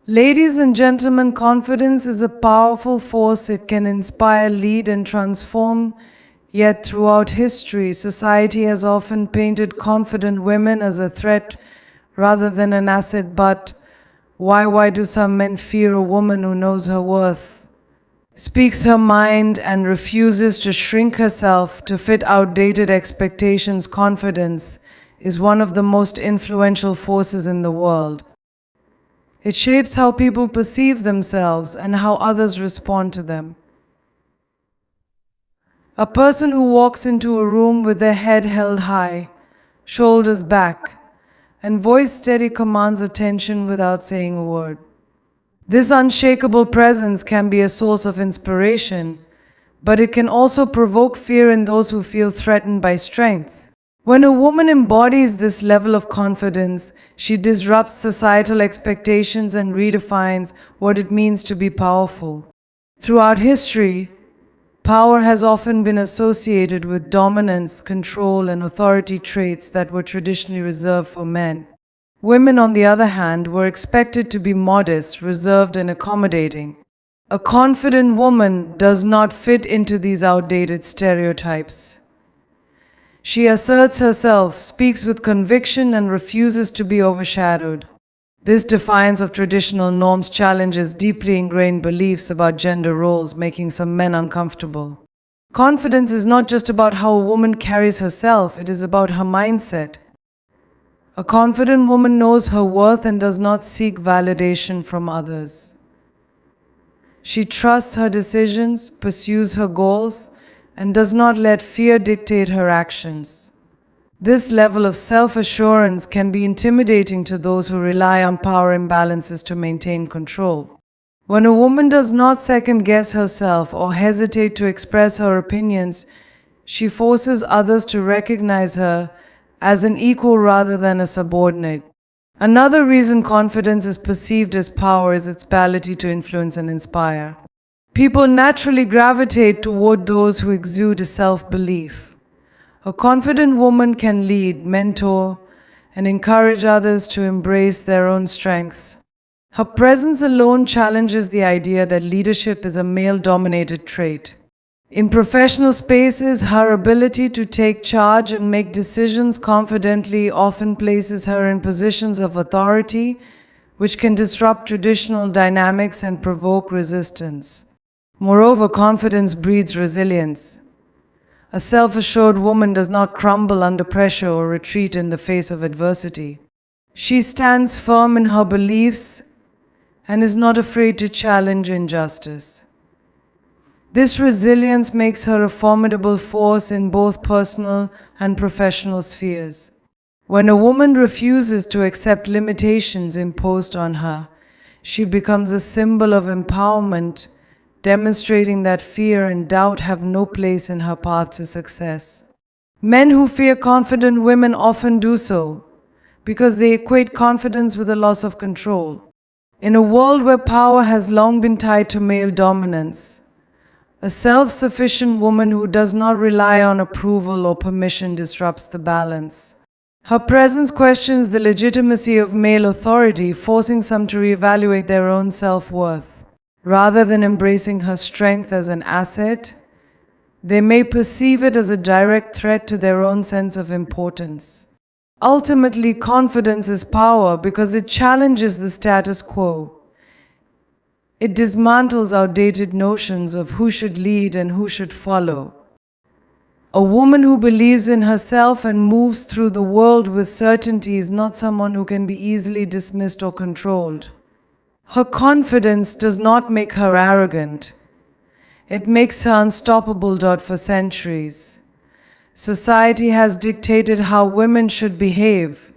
Ladies and gentlemen, confidence is a powerful force. It can inspire, lead, and transform. Yet throughout history, society has often painted confident women as a threat rather than an asset. But why do some men fear a woman who knows her worth, speaks her mind, and refuses to shrink herself to fit outdated expectations? Confidence is one of the most influential forces in the world. It shapes how people perceive themselves and how others respond to them. A person who walks into a room with their head held high, shoulders back, and voice steady commands attention without saying a word. This unshakable presence can be a source of inspiration, but it can also provoke fear in those who feel threatened by strength. When a woman embodies this level of confidence, she disrupts societal expectations and redefines what it means to be powerful. Throughout history, power has often been associated with dominance, control, and authority, traits that were traditionally reserved for men. Women, on the other hand, were expected to be modest, reserved, and accommodating. A confident woman does not fit into these outdated stereotypes. She asserts herself, speaks with conviction, and refuses to be overshadowed. This defiance of traditional norms challenges deeply ingrained beliefs about gender roles, making some men uncomfortable. Confidence is not just about how a woman carries herself, it is about her mindset. A confident woman knows her worth and does not seek validation from others. She trusts her decisions, pursues her goals, and does not let fear dictate her actions. This level of self-assurance can be intimidating to those who rely on power imbalances to maintain control. When a woman does not second-guess herself or hesitate to express her opinions, she forces others to recognize her as an equal rather than a subordinate. Another reason confidence is perceived as power is its ability to influence and inspire. People naturally gravitate toward those who exude a self-belief. A confident woman can lead, mentor, and encourage others to embrace their own strengths. Her presence alone challenges the idea that leadership is a male-dominated trait. In professional spaces, her ability to take charge and make decisions confidently often places her in positions of authority, which can disrupt traditional dynamics and provoke resistance. Moreover, confidence breeds resilience. A self-assured woman does not crumble under pressure or retreat in the face of adversity. She stands firm in her beliefs and is not afraid to challenge injustice. This resilience makes her a formidable force in both personal and professional spheres. When a woman refuses to accept limitations imposed on her, she becomes a symbol of empowerment, demonstrating that fear and doubt have no place in her path to success. Men who fear confident women often do so because they equate confidence with a loss of control. In a world where power has long been tied to male dominance, a self-sufficient woman who does not rely on approval or permission disrupts the balance. Her presence questions the legitimacy of male authority, forcing some to reevaluate their own self-worth. Rather than embracing her strength as an asset, they may perceive it as a direct threat to their own sense of importance. Ultimately, confidence is power because it challenges the status quo. It dismantles outdated notions of who should lead and who should follow. A woman who believes in herself and moves through the world with certainty is not someone who can be easily dismissed or controlled. Her confidence does not make her arrogant. It makes her unstoppable. For centuries, society has dictated how women should behave,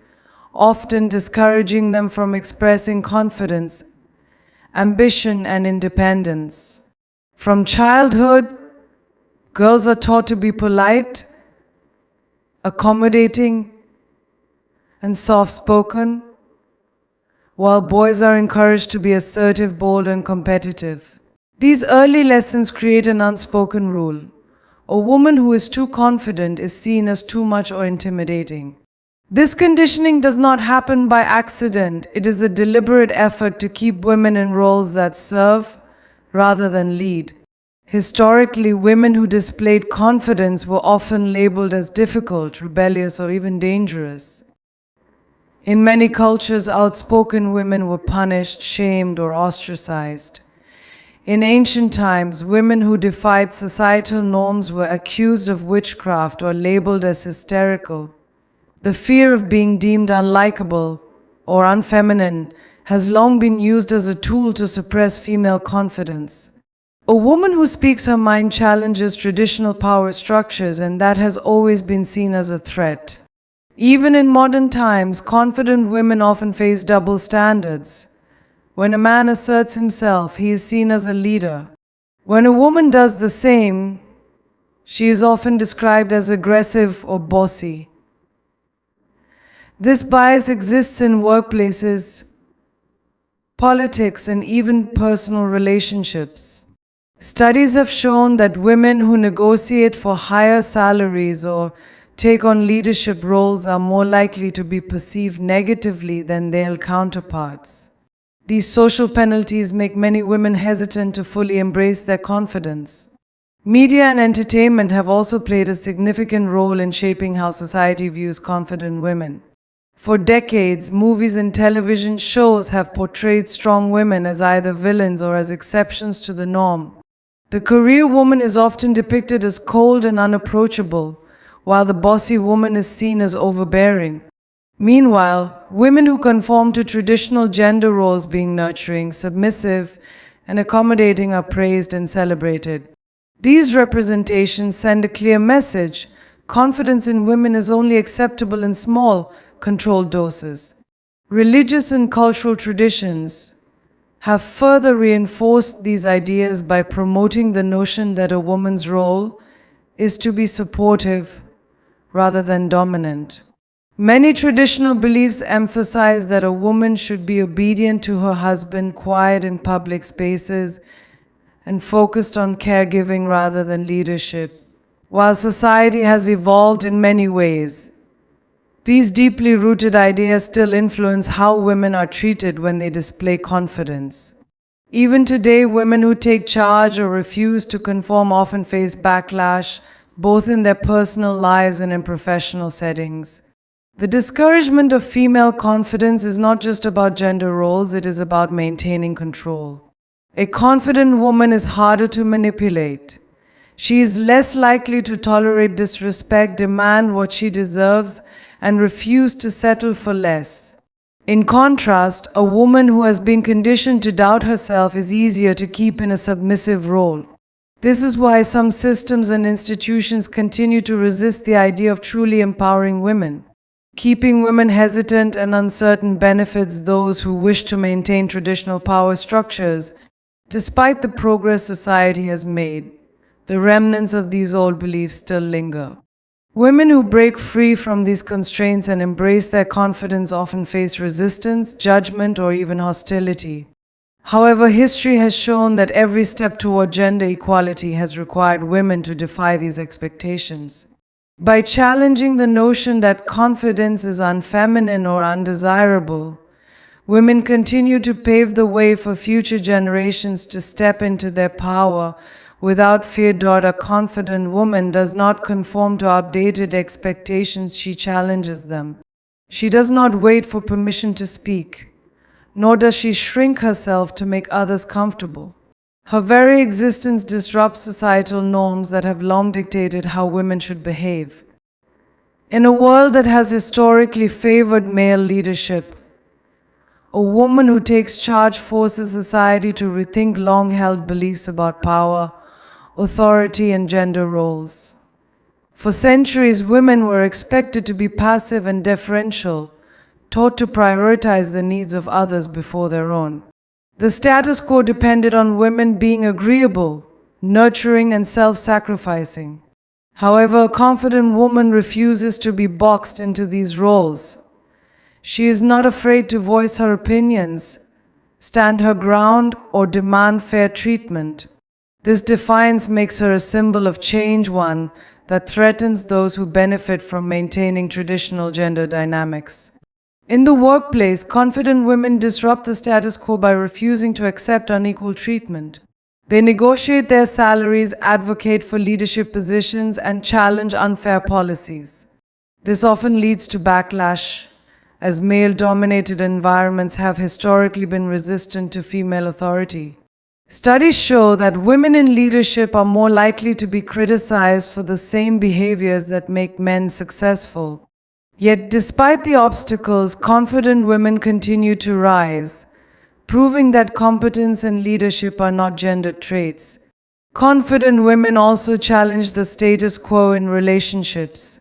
often discouraging them from expressing confidence, ambition, and independence. From childhood, girls are taught to be polite, accommodating, and soft-spoken, while boys are encouraged to be assertive, bold, and competitive. These early lessons create an unspoken rule. A woman who is too confident is seen as too much or intimidating. This conditioning does not happen by accident. It is a deliberate effort to keep women in roles that serve rather than lead. Historically, women who displayed confidence were often labeled as difficult, rebellious, or even dangerous. In many cultures, outspoken women were punished, shamed, or ostracized. In ancient times, women who defied societal norms were accused of witchcraft or labeled as hysterical. The fear of being deemed unlikable or unfeminine has long been used as a tool to suppress female confidence. A woman who speaks her mind challenges traditional power structures, and that has always been seen as a threat. Even in modern times, confident women often face double standards. When a man asserts himself, he is seen as a leader. When a woman does the same, she is often described as aggressive or bossy. This bias exists in workplaces, politics, and even personal relationships. Studies have shown that women who negotiate for higher salaries or take on leadership roles are more likely to be perceived negatively than their counterparts. These social penalties make many women hesitant to fully embrace their confidence. Media and entertainment have also played a significant role in shaping how society views confident women. For decades, movies and television shows have portrayed strong women as either villains or as exceptions to the norm. The career woman is often depicted as cold and unapproachable, while the bossy woman is seen as overbearing. Meanwhile, women who conform to traditional gender roles, being nurturing, submissive, and accommodating, are praised and celebrated. These representations send a clear message: confidence in women is only acceptable in small, controlled doses. Religious and cultural traditions have further reinforced these ideas by promoting the notion that a woman's role is to be supportive rather than dominant. Many traditional beliefs emphasize that a woman should be obedient to her husband, quiet in public spaces, and focused on caregiving rather than leadership. While society has evolved in many ways, these deeply rooted ideas still influence how women are treated when they display confidence. Even today, women who take charge or refuse to conform often face backlash, both in their personal lives and in professional settings. The discouragement of female confidence is not just about gender roles, it is about maintaining control. A confident woman is harder to manipulate. She is less likely to tolerate disrespect, demand what she deserves, and refuse to settle for less. In contrast, a woman who has been conditioned to doubt herself is easier to keep in a submissive role. This is why some systems and institutions continue to resist the idea of truly empowering women. Keeping women hesitant and uncertain benefits those who wish to maintain traditional power structures. Despite the progress society has made, the remnants of these old beliefs still linger. Women who break free from these constraints and embrace their confidence often face resistance, judgment, or even hostility. However, history has shown that every step toward gender equality has required women to defy these expectations. By challenging the notion that confidence is unfeminine or undesirable, women continue to pave the way for future generations to step into their power without fear. A confident woman does not conform to outdated expectations, she challenges them. She does not wait for permission to speak, nor does she shrink herself to make others comfortable. Her very existence disrupts societal norms that have long dictated how women should behave. In a world that has historically favored male leadership, a woman who takes charge forces society to rethink long-held beliefs about power, authority, and gender roles. For centuries, women were expected to be passive and deferential, taught to prioritize the needs of others before their own. The status quo depended on women being agreeable, nurturing, and self-sacrificing. However, a confident woman refuses to be boxed into these roles. She is not afraid to voice her opinions, stand her ground, or demand fair treatment. This defiance makes her a symbol of change, one that threatens those who benefit from maintaining traditional gender dynamics. In the workplace, confident women disrupt the status quo by refusing to accept unequal treatment. They negotiate their salaries, advocate for leadership positions, and challenge unfair policies. This often leads to backlash, as male-dominated environments have historically been resistant to female authority. Studies show that women in leadership are more likely to be criticized for the same behaviors that make men successful. Yet, despite the obstacles, confident women continue to rise, proving that competence and leadership are not gendered traits. Confident women also challenge the status quo in relationships.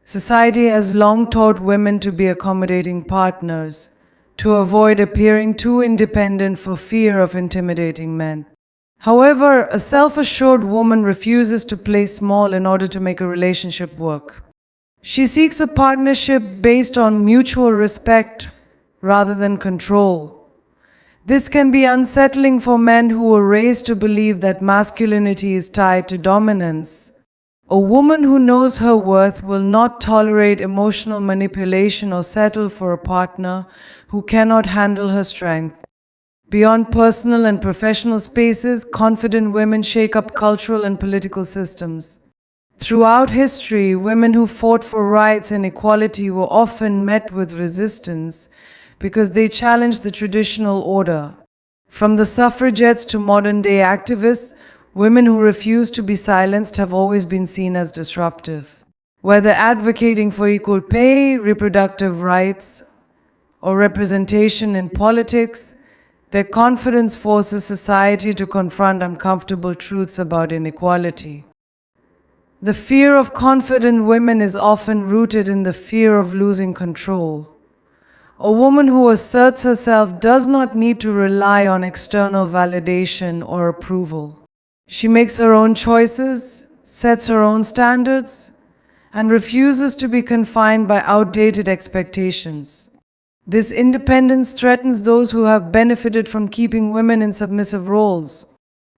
Society has long taught women to be accommodating partners, to avoid appearing too independent for fear of intimidating men. However, a self-assured woman refuses to play small in order to make a relationship work. She seeks a partnership based on mutual respect rather than control. This can be unsettling for men who were raised to believe that masculinity is tied to dominance. A woman who knows her worth will not tolerate emotional manipulation or settle for a partner who cannot handle her strength. Beyond personal and professional spaces, confident women shake up cultural and political systems. Throughout history, women who fought for rights and equality were often met with resistance because they challenged the traditional order. From the suffragettes to modern-day activists, women who refuse to be silenced have always been seen as disruptive. Whether advocating for equal pay, reproductive rights, or representation in politics, their confidence forces society to confront uncomfortable truths about inequality. The fear of confident women is often rooted in the fear of losing control. A woman who asserts herself does not need to rely on external validation or approval. She makes her own choices, sets her own standards, and refuses to be confined by outdated expectations. This independence threatens those who have benefited from keeping women in submissive roles.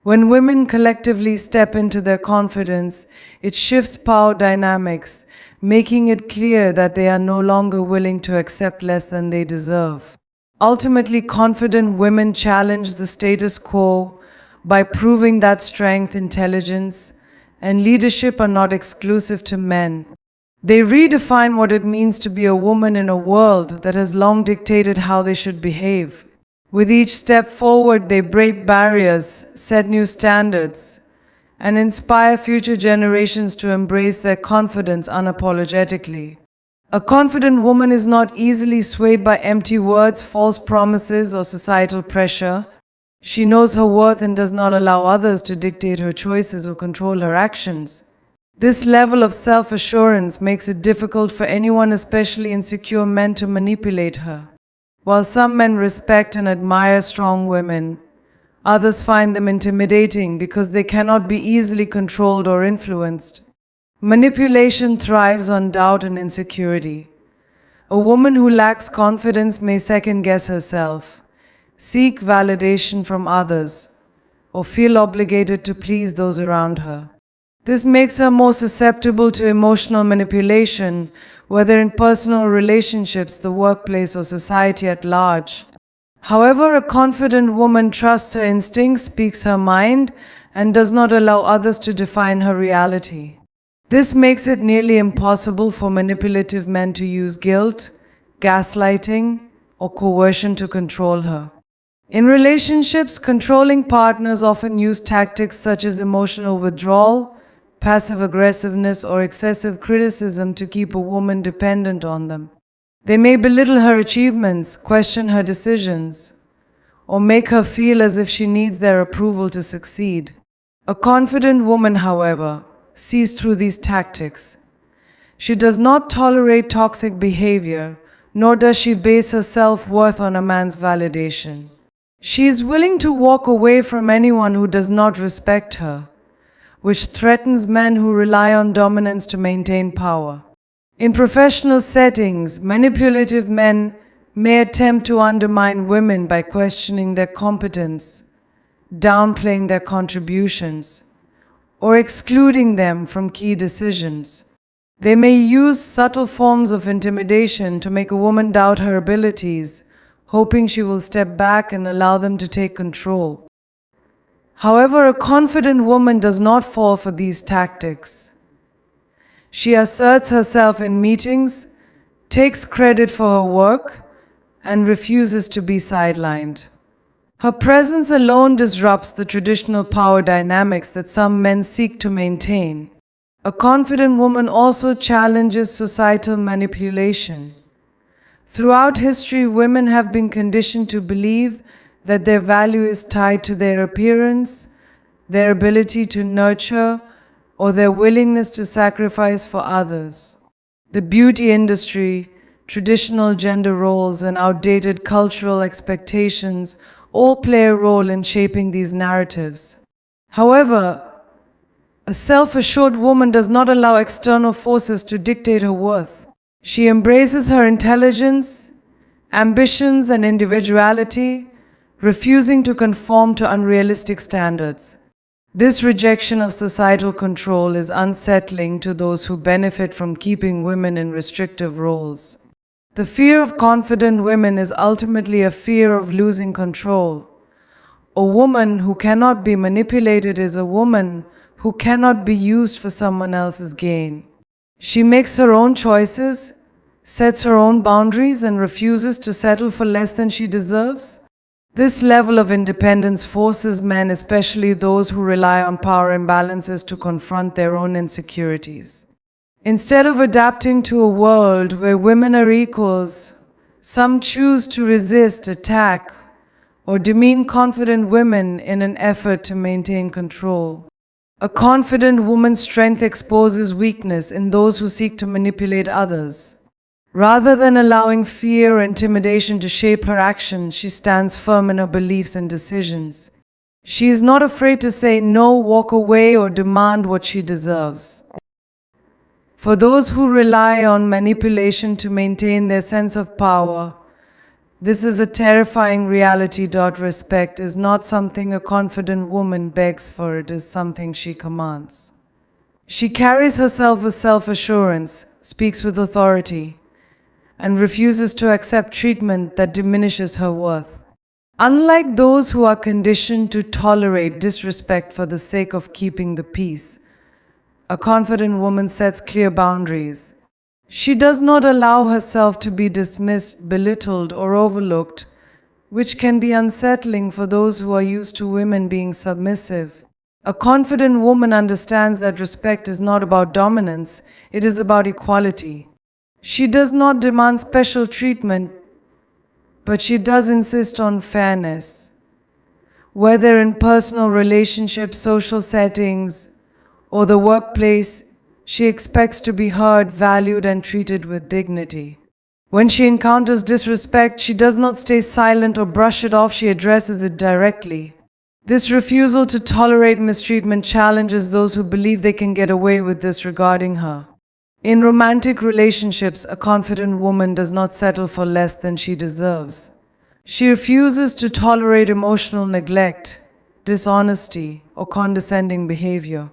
When women collectively step into their confidence, it shifts power dynamics, making it clear that they are no longer willing to accept less than they deserve. Ultimately, confident women challenge the status quo by proving that strength, intelligence, and leadership are not exclusive to men. They redefine what it means to be a woman in a world that has long dictated how they should behave. With each step forward, they break barriers, set new standards, and inspire future generations to embrace their confidence unapologetically. A confident woman is not easily swayed by empty words, false promises, or societal pressure. She knows her worth and does not allow others to dictate her choices or control her actions. This level of self-assurance makes it difficult for anyone, especially insecure men, to manipulate her. While some men respect and admire strong women, others find them intimidating because they cannot be easily controlled or influenced. Manipulation thrives on doubt and insecurity. A woman who lacks confidence may second-guess herself, seek validation from others, or feel obligated to please those around her. This makes her more susceptible to emotional manipulation, whether in personal relationships, the workplace, or society at large. However, a confident woman trusts her instincts, speaks her mind, and does not allow others to define her reality. This makes it nearly impossible for manipulative men to use guilt, gaslighting, or coercion to control her. In relationships, controlling partners often use tactics such as emotional withdrawal, passive aggressiveness, or excessive criticism to keep a woman dependent on them. They may belittle her achievements, question her decisions, or make her feel as if she needs their approval to succeed. A confident woman, however, sees through these tactics. She does not tolerate toxic behavior, nor does she base her self-worth on a man's validation. She is willing to walk away from anyone who does not respect her, which threatens men who rely on dominance to maintain power. In professional settings, manipulative men may attempt to undermine women by questioning their competence, downplaying their contributions, or excluding them from key decisions. They may use subtle forms of intimidation to make a woman doubt her abilities, hoping she will step back and allow them to take control. However, a confident woman does not fall for these tactics. She asserts herself in meetings, takes credit for her work, and refuses to be sidelined. Her presence alone disrupts the traditional power dynamics that some men seek to maintain. A confident woman also challenges societal manipulation. Throughout history, women have been conditioned to believe that their value is tied to their appearance, their ability to nurture, or their willingness to sacrifice for others. The beauty industry, traditional gender roles, and outdated cultural expectations all play a role in shaping these narratives. However, a self-assured woman does not allow external forces to dictate her worth. She embraces her intelligence, ambitions, and individuality, refusing to conform to unrealistic standards. This rejection of societal control is unsettling to those who benefit from keeping women in restrictive roles. The fear of confident women is ultimately a fear of losing control. A woman who cannot be manipulated is a woman who cannot be used for someone else's gain. She makes her own choices, sets her own boundaries, and refuses to settle for less than she deserves. This level of independence forces men, especially those who rely on power imbalances, to confront their own insecurities. Instead of adapting to a world where women are equals, some choose to resist, attack, or demean confident women in an effort to maintain control. A confident woman's strength exposes weakness in those who seek to manipulate others. Rather than allowing fear or intimidation to shape her actions, she stands firm in her beliefs and decisions. She is not afraid to say no, walk away, or demand what she deserves. For those who rely on manipulation to maintain their sense of power, this is a terrifying reality. Respect is not something a confident woman begs for, it is something she commands. She carries herself with self-assurance, speaks with authority, and refuses to accept treatment that diminishes her worth. Unlike those who are conditioned to tolerate disrespect for the sake of keeping the peace, a confident woman sets clear boundaries. She does not allow herself to be dismissed, belittled, or overlooked, which can be unsettling for those who are used to women being submissive. A confident woman understands that respect is not about dominance, it is about equality. She does not demand special treatment, but she does insist on fairness. Whether in personal relationships, social settings, or the workplace, she expects to be heard, valued, and treated with dignity. When she encounters disrespect, she does not stay silent or brush it off, she addresses it directly. This refusal to tolerate mistreatment challenges those who believe they can get away with disregarding her. In romantic relationships, a confident woman does not settle for less than she deserves. She refuses to tolerate emotional neglect, dishonesty, or condescending behavior.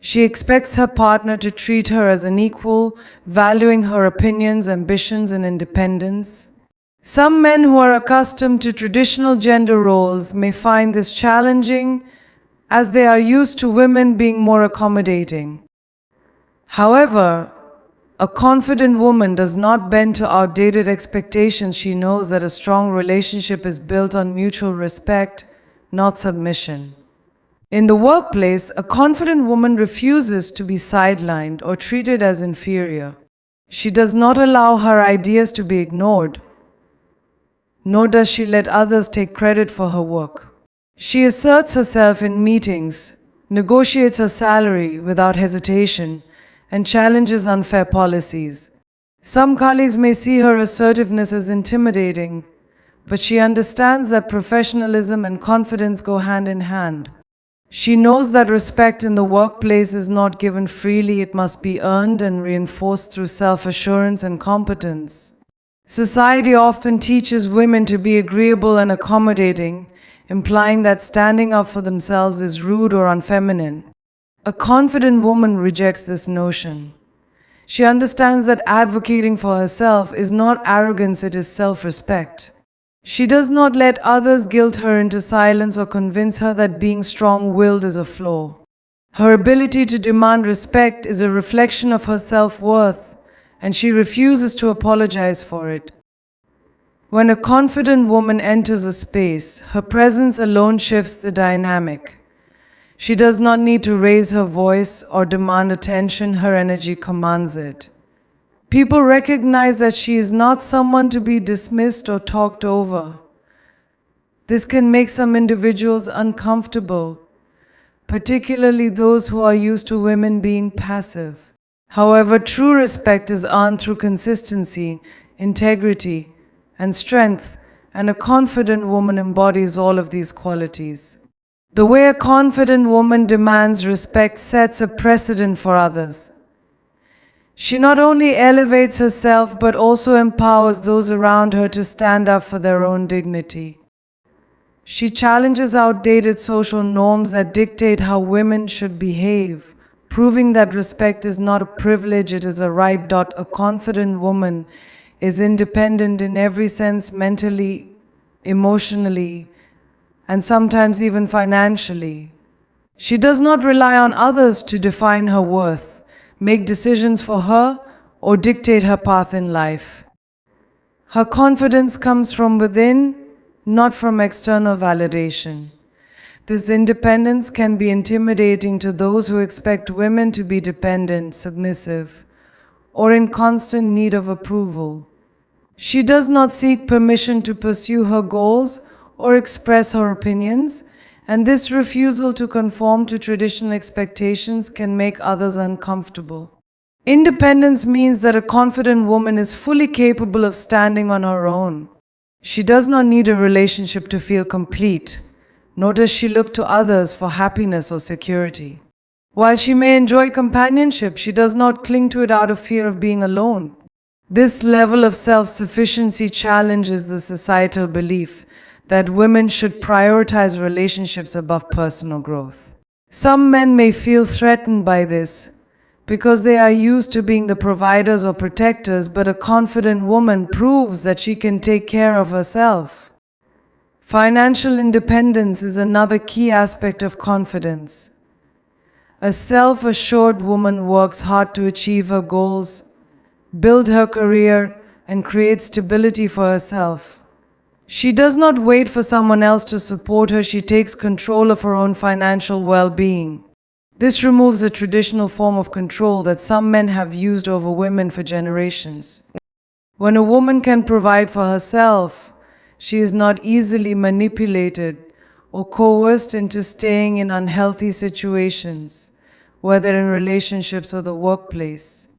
She expects her partner to treat her as an equal, valuing her opinions, ambitions, and independence. Some men who are accustomed to traditional gender roles may find this challenging, as they are used to women being more accommodating. However, a confident woman does not bend to outdated expectations. She knows that a strong relationship is built on mutual respect, not submission. In the workplace, a confident woman refuses to be sidelined or treated as inferior. She does not allow her ideas to be ignored, nor does she let others take credit for her work. She asserts herself in meetings, negotiates her salary without hesitation, and challenges unfair policies. Some colleagues may see her assertiveness as intimidating, but she understands that professionalism and confidence go hand in hand. She knows that respect in the workplace is not given freely, it must be earned and reinforced through self-assurance and competence. Society often teaches women to be agreeable and accommodating, implying that standing up for themselves is rude or unfeminine. A confident woman rejects this notion. She understands that advocating for herself is not arrogance, it is self-respect. She does not let others guilt her into silence or convince her that being strong-willed is a flaw. Her ability to demand respect is a reflection of her self-worth, and she refuses to apologize for it. When a confident woman enters a space, her presence alone shifts the dynamic. She does not need to raise her voice or demand attention, her energy commands it. People recognize that she is not someone to be dismissed or talked over. This can make some individuals uncomfortable, particularly those who are used to women being passive. However, true respect is earned through consistency, integrity, and strength, and a confident woman embodies all of these qualities. The way a confident woman demands respect sets a precedent for others. She not only elevates herself but also empowers those around her to stand up for their own dignity. She challenges outdated social norms that dictate how women should behave, proving that respect is not a privilege, it is a right. A confident woman is independent in every sense, mentally, emotionally, and sometimes even financially. She does not rely on others to define her worth, make decisions for her, or dictate her path in life. Her confidence comes from within, not from external validation. This independence can be intimidating to those who expect women to be dependent, submissive, or in constant need of approval. She does not seek permission to pursue her goals or express her opinions, and this refusal to conform to traditional expectations can make others uncomfortable. Independence means that a confident woman is fully capable of standing on her own. She does not need a relationship to feel complete, nor does she look to others for happiness or security. While she may enjoy companionship, she does not cling to it out of fear of being alone. This level of self-sufficiency challenges the societal belief that women should prioritize relationships above personal growth. Some men may feel threatened by this because they are used to being the providers or protectors, but a confident woman proves that she can take care of herself. Financial independence is another key aspect of confidence. A self-assured woman works hard to achieve her goals, build her career, and create stability for herself. She does not wait for someone else to support her, she takes control of her own financial well-being. This removes a traditional form of control that some men have used over women for generations. When a woman can provide for herself, she is not easily manipulated or coerced into staying in unhealthy situations, whether in relationships or the workplace.